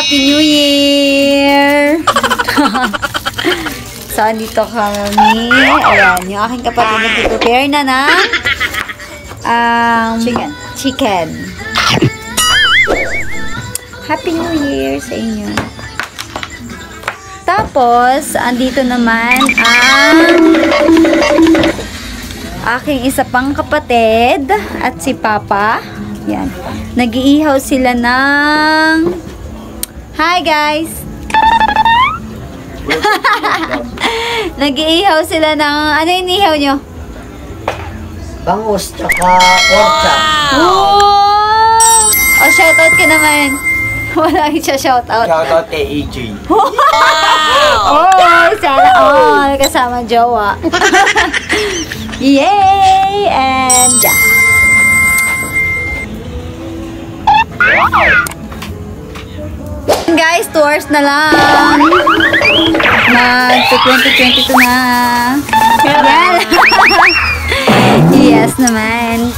Happy New Year! So, andito kami. Ayan, yung aking kapatid nag-prepare na ng chicken. Happy New Year sa inyo. Tapos, andito naman ang aking isa pang kapatid at si Papa. Yan. Nag-iihaw sila ng... Hi, guys! Nag-iihaw sila ng... Ano yung inihaw nyo? Bangus, tsaka pork chop. Oh! Oh, shoutout ka naman. Wala siya shoutout. Shoutout kay AJ. Oh, sana all kasama jowa. Yay! And guys, 2 hours na lang. Mag-2022 na. Yan. Yes naman.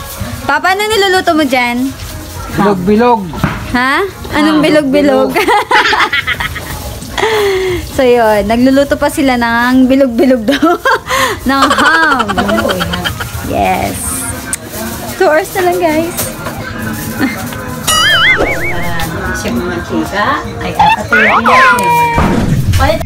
Papa, ano niluluto mo dyan? Bilog-bilog. Ha? Anong bilog-bilog? So yun, nagluluto pa sila ng bilog-bilog daw. Ng ham. Yes. 2 hours na lang, guys. Si mga chika ay kakatulog natin.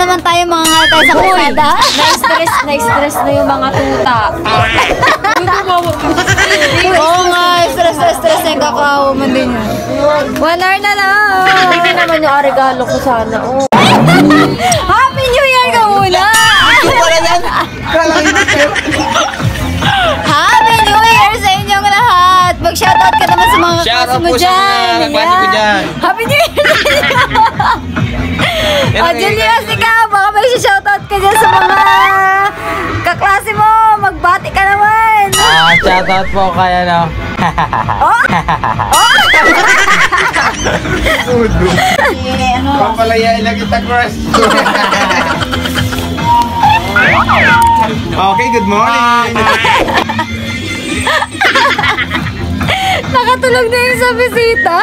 Naman tayo mga tayo sa kalsada. Na-stress na yung mga tuta. Oo nga, stress na yung kakao man din yun. 1 hour na lang. Hindi naman yung regalo ko sana. Oh. Happy New Year ka muna! Happy New Year sa inyong lahat! Mag-shoutout ka naman sa mga kaklase mo dyan. Happy New Year sa inyo! O, Julius, ikaw, baka may shoutout ka dyan sa mga kaklase mo. Magbati ka naman. Shoutout po kaya no. Oh! Papalayain lang kita, crush. Okay, good morning. Nakatulog na yun sa bisita.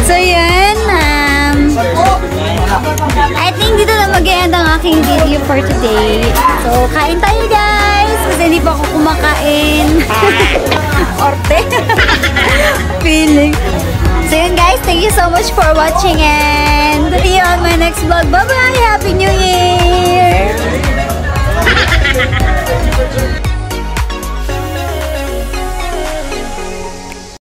So yun, I think dito na mag-end ang aking video for today. So kain tayo guys, kasi hindi pa ako kumakain. Orte. Feeling. So yun guys, thank you so much for watching and see you on my next vlog. Bye bye! Happy New Year!